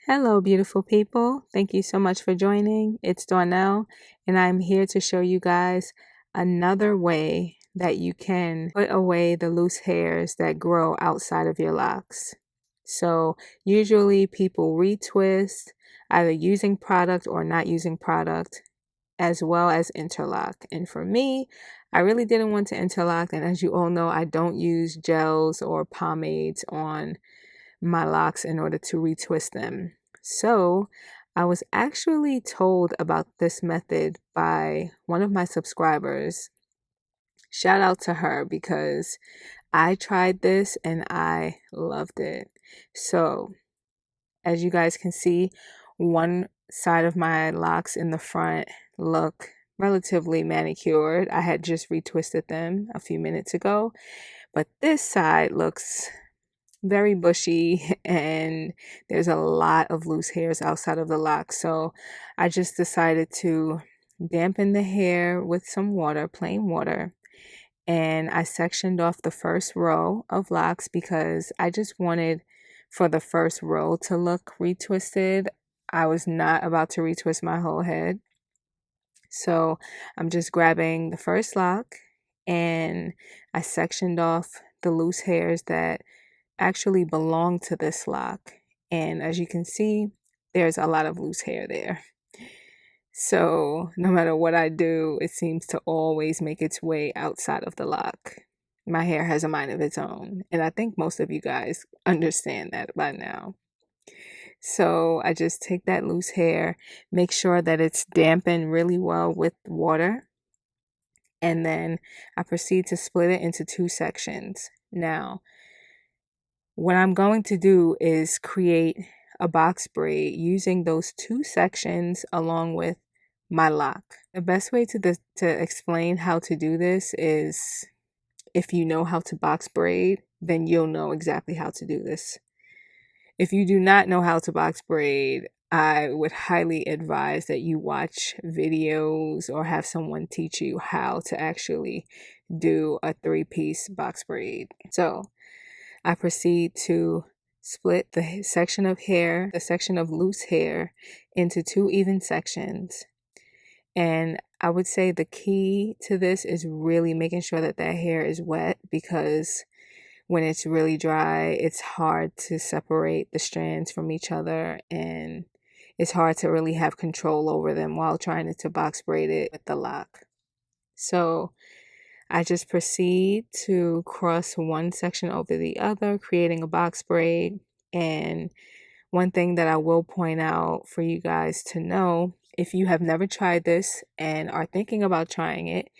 Hello, beautiful people. Thank you so much for joining. It's Darnell, and I'm here to show you guys another way that you can put away the loose hairs that grow outside of your locks. So, usually people retwist, either using product or not using product, as well as interlock. And for me, I really didn't want to interlock, and as you all know, I don't use gels or pomades on my locks in order to retwist them. So I was actually told about this method by one of my subscribers. Shout out to her because I tried this and I loved it. So as you guys can see, one side of my locks in the front look relatively manicured. I had just retwisted them a few minutes ago, but this side looks very bushy and there's a lot of loose hairs outside of the lock. So I just decided to dampen the hair with some water, plain water. And I sectioned off the first row of locks because I just wanted for the first row to look retwisted. I was not about to retwist my whole head. So I'm just grabbing the first lock and I sectioned off the loose hairs that actually belong to this lock. And as you can see, there's a lot of loose hair there. So no matter what I do, it seems to always make its way outside of the lock. My hair has a mind of its own. And I think most of you guys understand that by now. So I just take that loose hair, make sure that it's dampened really well with water. And then I proceed to split it into two sections. Now, what I'm going to do is create a box braid using those two sections along with my lock. The best way to explain how to do this is if you know how to box braid, then you'll know exactly how to do this. If you do not know how to box braid, I would highly advise that you watch videos or have someone teach you how to actually do a 3-piece box braid. So I proceed to split the section of hair, the section of loose hair, into two even sections. And I would say the key to this is really making sure that that hair is wet, because when it's really dry, it's hard to separate the strands from each other and it's hard to really have control over them while trying to box braid it with the lock. So I just proceed to cross one section over the other, creating a box braid. And one thing that I will point out for you guys to know, if you have never tried this and are thinking about trying it,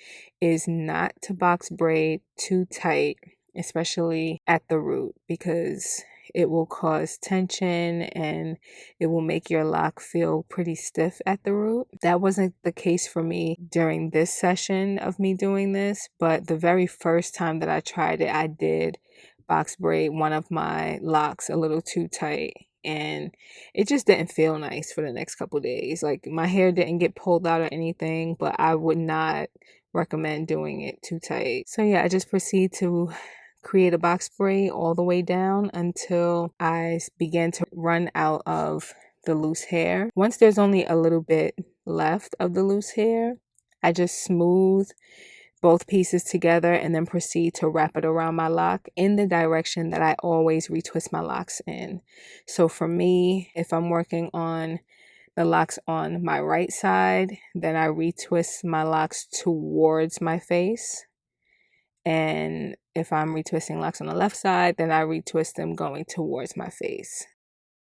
is not to box braid too tight, especially at the root, because it will cause tension and it will make your lock feel pretty stiff at the root. That wasn't the case for me during this session of me doing this, but the very first time that I tried it, I did box braid one of my locks a little too tight, and it just didn't feel nice for the next couple days. Like, my hair didn't get pulled out or anything, but I would not recommend doing it too tight. So yeah, I just proceed to create a box braid all the way down until I begin to run out of the loose hair. Once there's only a little bit left of the loose hair, I just smooth both pieces together and then proceed to wrap it around my lock in the direction that I always retwist my locks in. So for me, if I'm working on the locks on my right side, then I retwist my locks towards my face. And if I'm retwisting locks on the left side, then I retwist them going towards my face.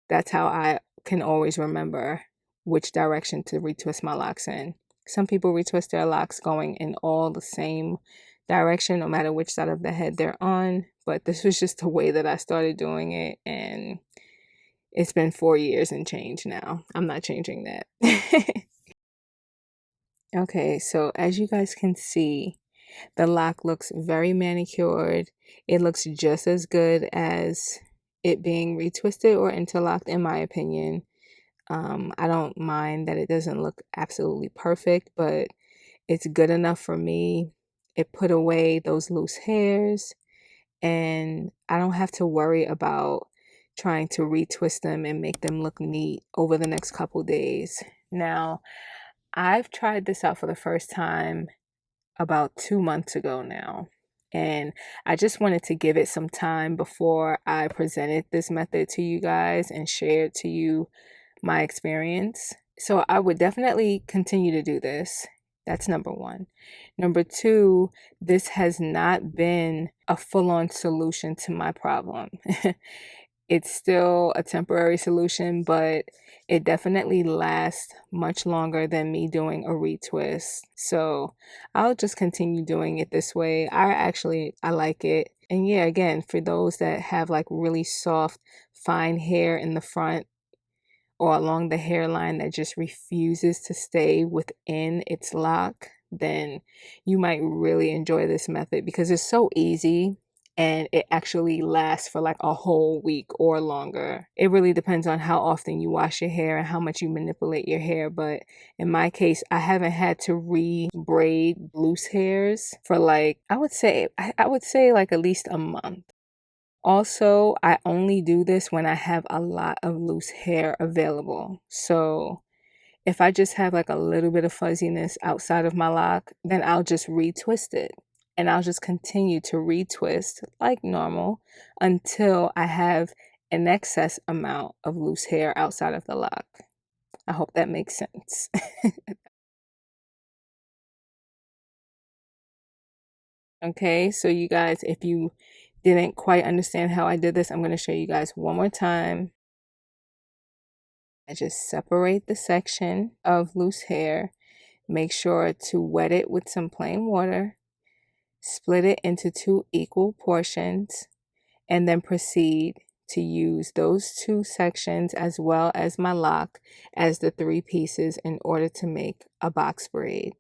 That's how I can always remember which direction to retwist my locks in. Some people retwist their locks going in all the same direction, no matter which side of the head they're on. But this was just the way that I started doing it, and it's been 4 years and change now. I'm not changing that. Okay, so as you guys can see, the lock looks very manicured. It looks just as good as it being retwisted or interlocked, in my opinion. I don't mind that it doesn't look absolutely perfect, but it's good enough for me. It put away those loose hairs, and I don't have to worry about trying to retwist them and make them look neat over the next couple days. Now, I've tried this out for the first time about 2 months ago now. And I just wanted to give it some time before I presented this method to you guys and shared to you my experience. So I would definitely continue to do this. That's number one. Number two, this has not been a full on solution to my problem. It's still a temporary solution, but it definitely lasts much longer than me doing a retwist. So I'll just continue doing it this way. I like it. And yeah, again, for those that have like really soft, fine hair in the front, or along the hairline that just refuses to stay within its lock, then you might really enjoy this method because it's so easy and it actually lasts for like a whole week or longer. It really depends on how often you wash your hair and how much you manipulate your hair. But in my case, I haven't had to re-braid loose hairs for like, I would say like at least a month. Also, I only do this when I have a lot of loose hair available. So if I just have like a little bit of fuzziness outside of my lock, then I'll just retwist it. And I'll just continue to retwist like normal until I have an excess amount of loose hair outside of the lock. I hope that makes sense. Okay, so you guys, if you didn't quite understand how I did this, I'm going to show you guys one more time. I just separate the section of loose hair, make sure to wet it with some plain water, split it into two equal portions, and then proceed to use those two sections as well as my lock as the three pieces in order to make a box braid.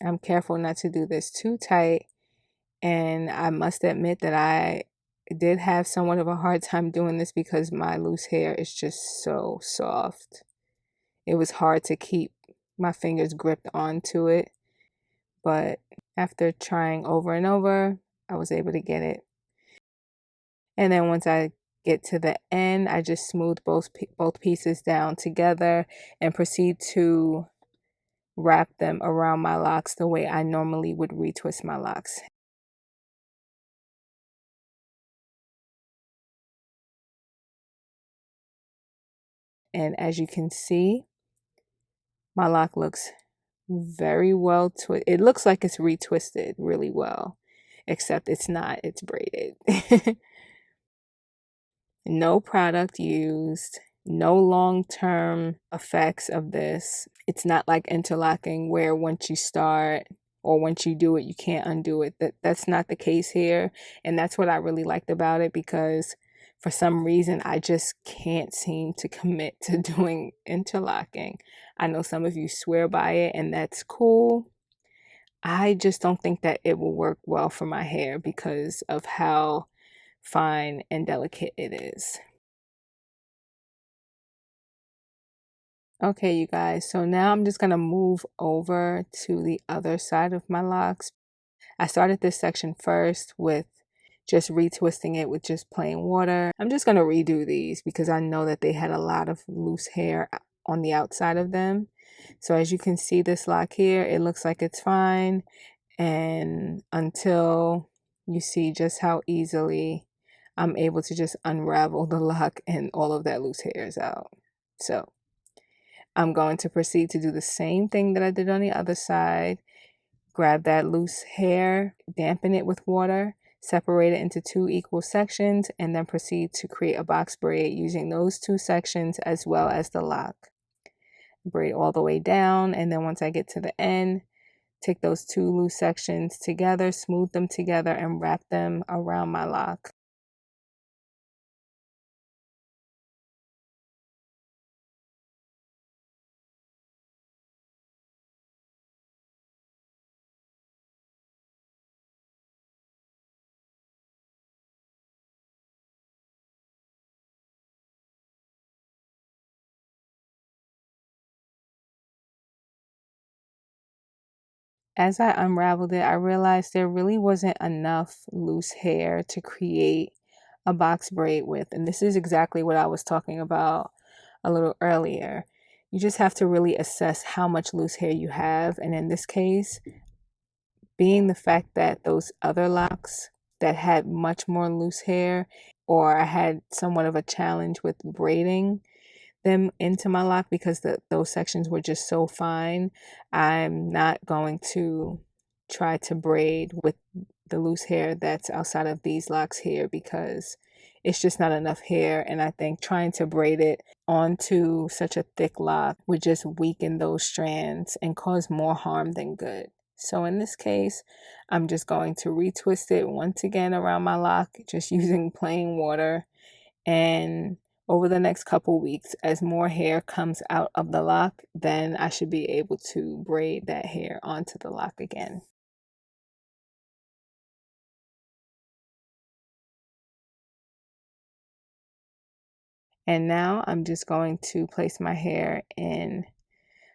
I'm careful not to do this too tight, and I must admit that I did have somewhat of a hard time doing this because my loose hair is just so soft. It was hard to keep my fingers gripped onto it, but after trying over and over, I was able to get it. And then once I get to the end, I just smooth both pieces down together and proceed to wrap them around my locks the way I normally would retwist my locks. And as you can see, my lock looks very well twisted. It looks like it's retwisted really well, except it's not, it's braided. No product used, no long-term effects of this. It's not like interlocking where once you start or once you do it, you can't undo it. That's not the case here. And that's what I really liked about it because for some reason, I just can't seem to commit to doing interlocking. I know some of you swear by it, and that's cool. I just don't think that it will work well for my hair because of how fine and delicate it is. Okay, you guys, so now I'm just going to move over to the other side of my locks. I started this section first with just retwisting it with just plain water. I'm just going to redo these because I know that they had a lot of loose hair on the outside of them. So as you can see this lock here, it looks like it's fine. And until you see just how easily I'm able to just unravel the lock and all of that loose hair is out. So I'm going to proceed to do the same thing that I did on the other side. Grab that loose hair, dampen it with water, separate it into two equal sections, and then proceed to create a box braid using those two sections as well as the lock. Braid all the way down, and then once I get to the end, take those two loose sections together, smooth them together, and wrap them around my lock. As I unraveled it, I realized there really wasn't enough loose hair to create a box braid with. And this is exactly what I was talking about a little earlier. You just have to really assess how much loose hair you have. And in this case, being the fact that those other locks that had much more loose hair, or I had somewhat of a challenge with braiding them into my lock because those sections were just so fine, I'm not going to try to braid with the loose hair that's outside of these locks here because it's just not enough hair. And I think trying to braid it onto such a thick lock would just weaken those strands and cause more harm than good. So in this case, I'm just going to retwist it once again around my lock, just using plain water. And over the next couple weeks, as more hair comes out of the lock, then I should be able to braid that hair onto the lock again. And now I'm just going to place my hair in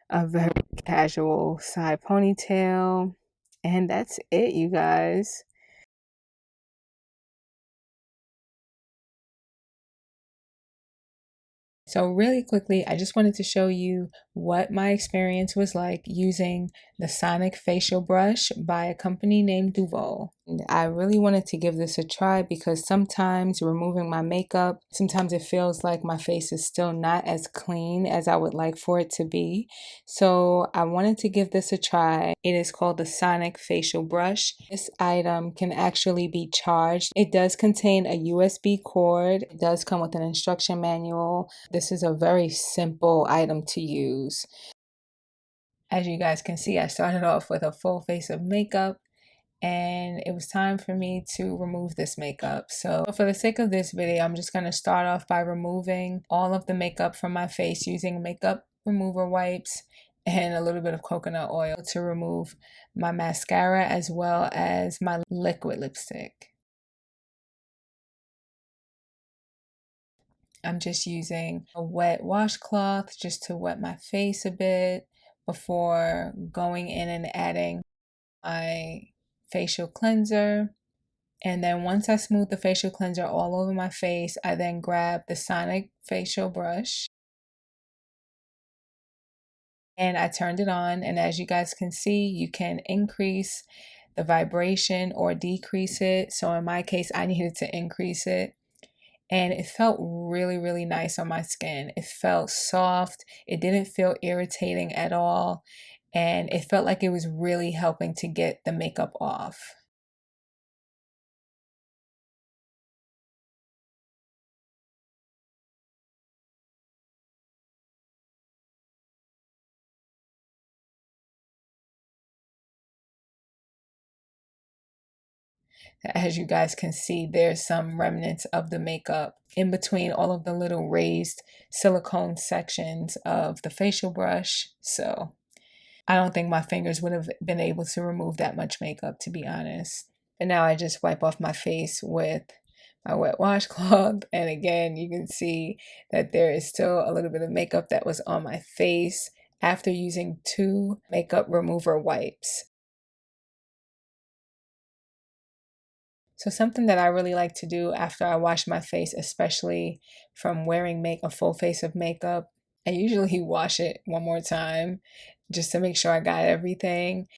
a very casual side ponytail. And that's it, you guys. So really quickly, I just wanted to show you what my experience was like using the Sonic facial brush by a company named Duvolle. And I really wanted to give this a try because sometimes removing my makeup, sometimes it feels like my face is still not as clean as I would like for it to be. So I wanted to give this a try. It is called the Sonic facial brush. This item can actually be charged. It does contain a USB cord. It does come with an instruction manual. This is a very simple item to use. As you guys can see, I started off with a full face of makeup and it was time for me to remove this makeup. So for the sake of this video, I'm just going to start off by removing all of the makeup from my face using makeup remover wipes and a little bit of coconut oil to remove my mascara as well as my liquid lipstick. I'm just using a wet washcloth just to wet my face a bit before going in and adding my facial cleanser. And then once I smooth the facial cleanser all over my face, I then grab the Sonic facial brush and I turned it on. And as you guys can see, you can increase the vibration or decrease it. So in my case, I needed to increase it. And it felt really, really nice on my skin. It felt soft. It didn't feel irritating at all. And it felt like it was really helping to get the makeup off. As you guys can see, there's some remnants of the makeup in between all of the little raised silicone sections of the facial brush. So I don't think my fingers would have been able to remove that much makeup, to be honest. And now I just wipe off my face with my wet washcloth. And again, you can see that there is still a little bit of makeup that was on my face after using 2 makeup remover wipes. So something that I really like to do after I wash my face, especially from wearing a full face of makeup, I usually wash it one more time just to make sure I got everything.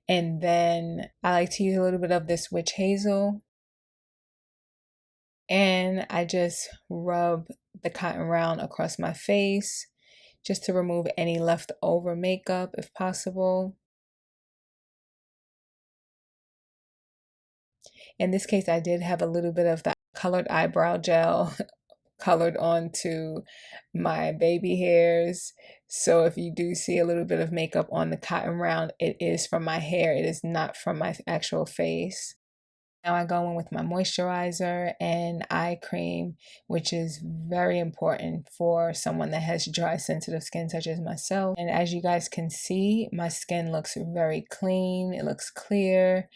And then I like to use a little bit of this witch hazel. And I just rub the cotton round across my face just to remove any leftover makeup if possible. In this case, I did have a little bit of the colored eyebrow gel colored onto my baby hairs. So if you do see a little bit of makeup on the cotton round, it is from my hair. It is not from my actual face. Now I go in with my moisturizer and eye cream, which is very important for someone that has dry, sensitive skin such as myself. And as you guys can see, my skin looks very clean. It looks clear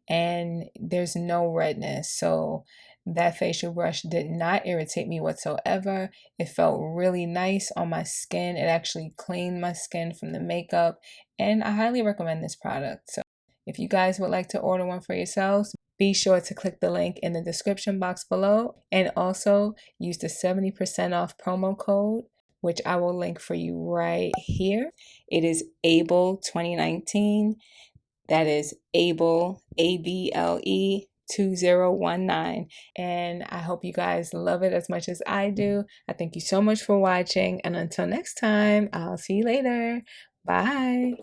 and there's no redness. So that facial brush did not irritate me whatsoever. It felt really nice on my skin. It actually cleaned my skin from the makeup, and I highly recommend this product. So if you guys would like to order one for yourselves, be sure to click the link in the description box below and also use the 70% off promo code, which I will link for you right here. It is ABLE 2019. That is ABLE, ABLE 2019. And I hope you guys love it as much as I do. I thank you so much for watching. And until next time, I'll see you later. Bye.